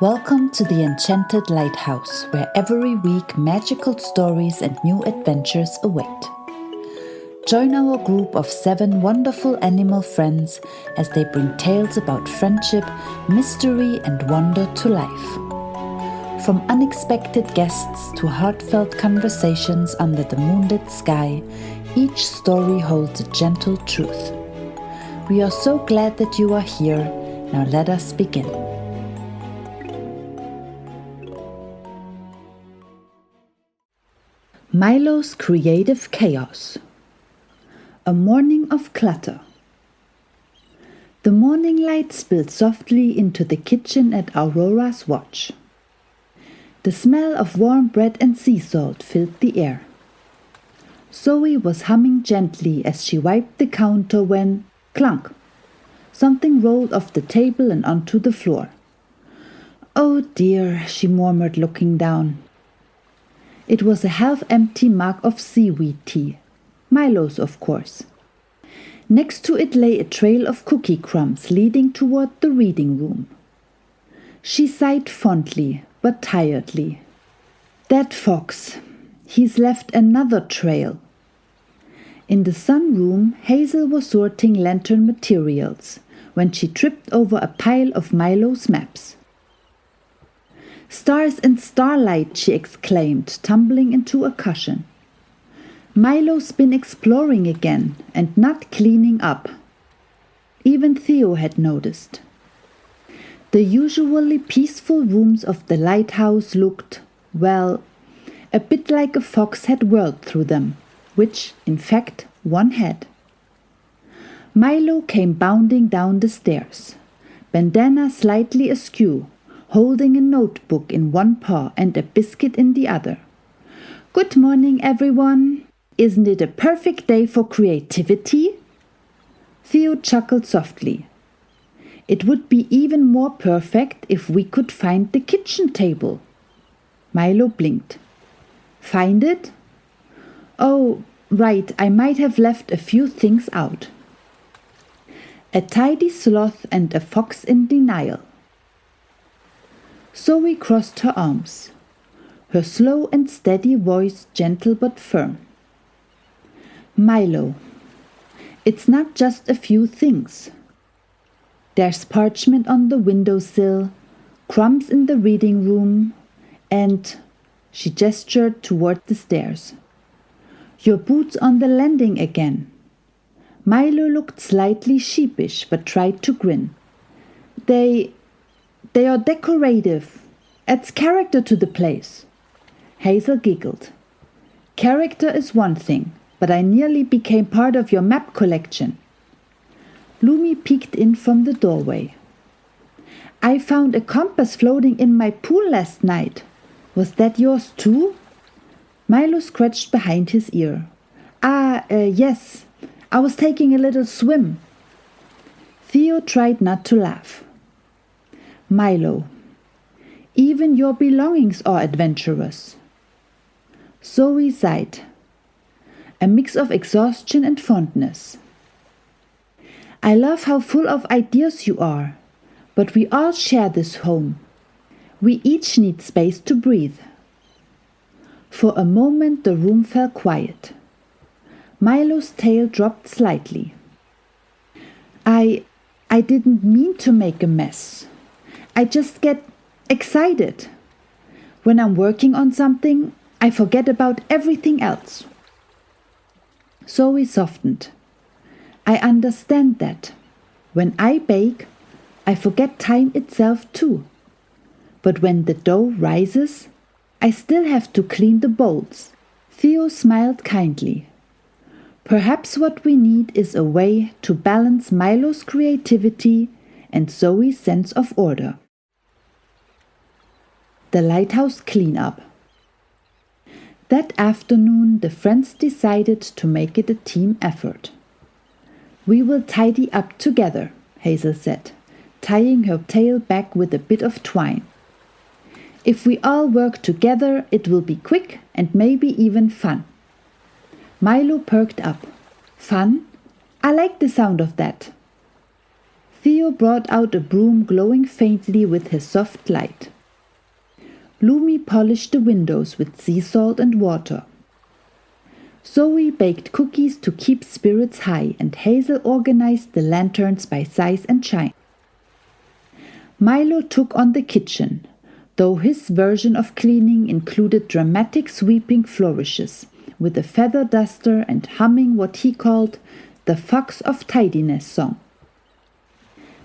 Welcome to the Enchanted Lighthouse, where every week magical stories and new adventures await. Join our group of 7 wonderful animal friends as they bring tales about friendship, mystery, and wonder to life. From unexpected guests to heartfelt conversations under the moonlit sky, each story holds a gentle truth. We are so glad that you are here. Now let us begin. Milo's creative chaos. A morning of clutter. The morning light spilled softly into the kitchen at Aurora's watch. The smell of warm bread and sea salt filled the air. Zoe was humming gently as she wiped the counter when, clunk, something rolled off the table and onto the floor. "Oh dear," she murmured, looking down. It was a half-empty mug of seaweed tea. Milo's, of course. Next to it lay a trail of cookie crumbs leading toward the reading room. She sighed fondly, but tiredly. That fox. He's left another trail. In the sunroom, Hazel was sorting lantern materials when she tripped over a pile of Milo's maps. "Stars and starlight," she exclaimed, tumbling into a cushion. Milo's been exploring again and not cleaning up. Even Theo had noticed. The usually peaceful rooms of the lighthouse looked, well, a bit like a fox had whirled through them, which, in fact, one had. Milo came bounding down the stairs, bandana slightly askew, holding a notebook in one paw and a biscuit in the other. "Good morning, everyone. Isn't it a perfect day for creativity?" Theo chuckled softly. "It would be even more perfect if we could find the kitchen table." Milo blinked. "Find it? Oh, right, I might have left a few things out." A tidy sloth and a fox in denial. Zoe crossed her arms, her slow and steady voice gentle but firm. "Milo, it's not just a few things. There's parchment on the windowsill, crumbs in the reading room, and," she gestured toward the stairs, "your boots on the landing again." Milo looked slightly sheepish but tried to grin. They are decorative. Adds character to the place." Hazel giggled. "Character is one thing, but I nearly became part of your map collection." Lumi peeked in from the doorway. "I found a compass floating in my pool last night. Was that yours too?" Milo scratched behind his ear. Yes. I was taking a little swim." Theo tried not to laugh. "Milo, even your belongings are adventurous." Zoe sighed, a mix of exhaustion and fondness. "I love how full of ideas you are, but we all share this home. We each need space to breathe." For a moment the room fell quiet. Milo's tail dropped slightly. I didn't mean to make a mess. I just get excited. When I'm working on something, I forget about everything else." Zoe softened. "I understand that. When I bake, I forget time itself too. But when the dough rises, I still have to clean the bowls." Theo smiled kindly. "Perhaps what we need is a way to balance Milo's creativity and Zoe's sense of order." The lighthouse cleanup. That afternoon, the friends decided to make it a team effort. "We will tidy up together," Hazel said, tying her tail back with a bit of twine. "If we all work together, it will be quick and maybe even fun." Milo perked up. "Fun? I like the sound of that." Theo brought out a broom glowing faintly with his soft light. Lumi polished the windows with sea salt and water. Zoe baked cookies to keep spirits high, and Hazel organized the lanterns by size and shine. Milo took on the kitchen, though his version of cleaning included dramatic sweeping flourishes, with a feather duster and humming what he called the Fox of Tidiness song.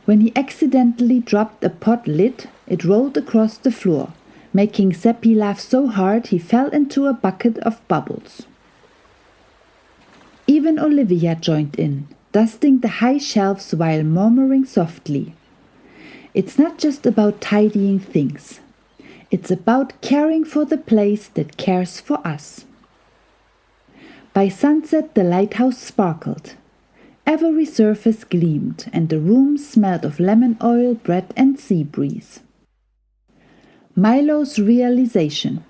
When he accidentally dropped a pot lid, it rolled across the floor, making Seppi laugh so hard he fell into a bucket of bubbles. Even Olivia joined in, dusting the high shelves while murmuring softly, "It's not just about tidying things. It's about caring for the place that cares for us." By sunset the lighthouse sparkled. Every surface gleamed, and the room smelled of lemon oil, bread, and sea breeze. Milo's realization.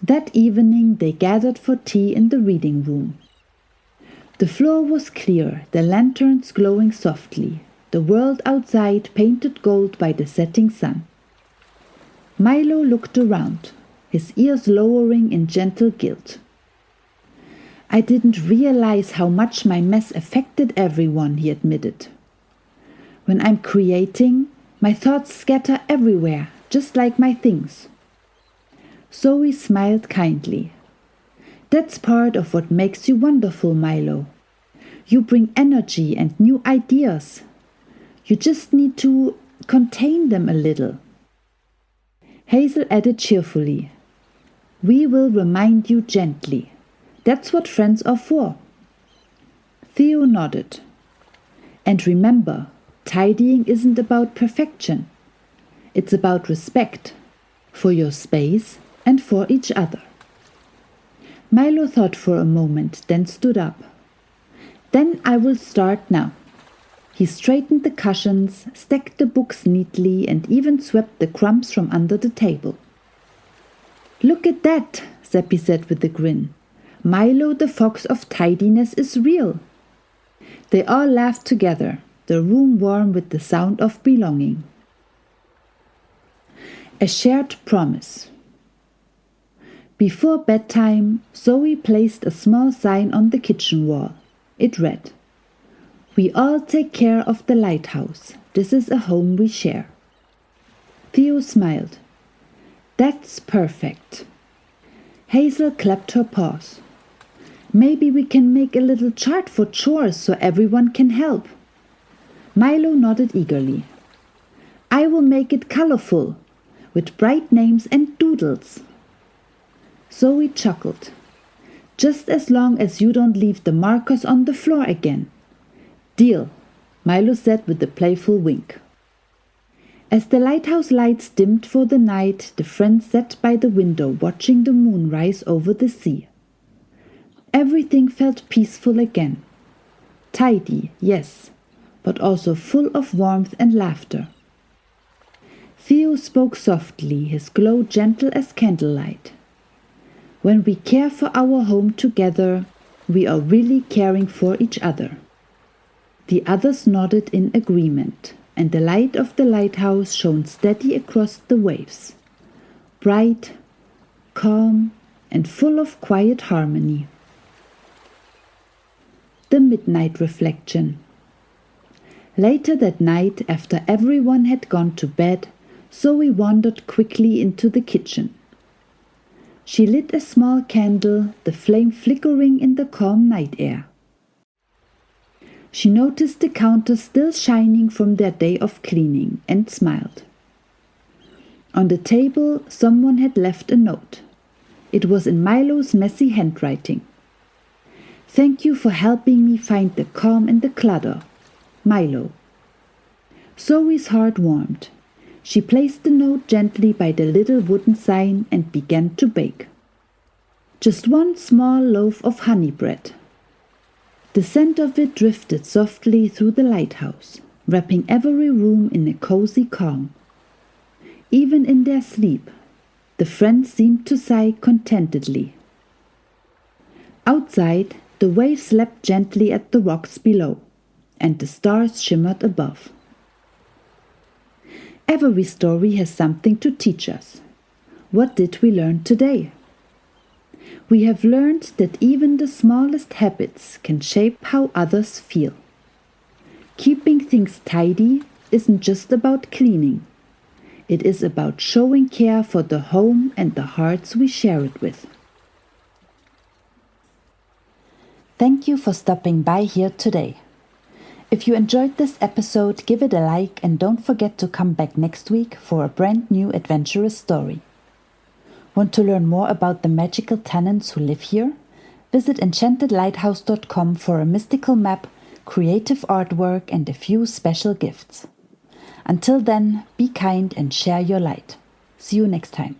That evening they gathered for tea in the reading room. The floor was clear, the lanterns glowing softly, the world outside painted gold by the setting sun. Milo looked around, his ears lowering in gentle guilt. "I didn't realize how much my mess affected everyone," he admitted. "When I'm creating, my thoughts scatter everywhere, just like my things." Zoe smiled kindly. "That's part of what makes you wonderful, Milo. You bring energy and new ideas. You just need to contain them a little." Hazel added cheerfully, "We will remind you gently. That's what friends are for." Theo nodded. "And remember, tidying isn't about perfection. It's about respect for your space and for each other." Milo thought for a moment, then stood up. "Then I will start now." He straightened the cushions, stacked the books neatly, and even swept the crumbs from under the table. "Look at that," Seppi said with a grin. "Milo the Fox of Tidiness is real." They all laughed together, the room warm with the sound of belonging. A shared promise. Before bedtime, Zoe placed a small sign on the kitchen wall. It read, "We all take care of the lighthouse. This is a home we share." Theo smiled. "That's perfect." Hazel clapped her paws. "Maybe we can make a little chart for chores so everyone can help." Milo nodded eagerly. "I will make it colorful, with bright names and doodles." Zoe chuckled. "Just as long as you don't leave the markers on the floor again." "Deal," Milo said with a playful wink. As the lighthouse lights dimmed for the night, the friends sat by the window watching the moon rise over the sea. Everything felt peaceful again. Tidy, yes, but also full of warmth and laughter. Theo spoke softly, his glow gentle as candlelight. "When we care for our home together, we are really caring for each other." The others nodded in agreement, and the light of the lighthouse shone steady across the waves, bright, calm, and full of quiet harmony. The midnight reflection. Later that night, after everyone had gone to bed, Zoe wandered quickly into the kitchen. She lit a small candle, the flame flickering in the calm night air. She noticed the counter still shining from their day of cleaning and smiled. On the table, someone had left a note. It was in Milo's messy handwriting. "Thank you for helping me find the calm in the clutter. Milo." Zoe's heart warmed. She placed the note gently by the little wooden sign and began to bake. Just one small loaf of honey bread. The scent of it drifted softly through the lighthouse, wrapping every room in a cozy calm. Even in their sleep, the friends seemed to sigh contentedly. Outside, the waves lapped gently at the rocks below. and the stars shimmered above. Every story has something to teach us. What did we learn today? We have learned that even the smallest habits can shape how others feel. Keeping things tidy isn't just about cleaning. It is about showing care for the home and the hearts we share it with. Thank you for stopping by here today. If you enjoyed this episode, give it a like and don't forget to come back next week for a brand new adventurous story. Want to learn more about the magical tenants who live here? Visit enchantedlighthouse.com for a mystical map, creative artwork and a few special gifts. Until then, be kind and share your light. See you next time.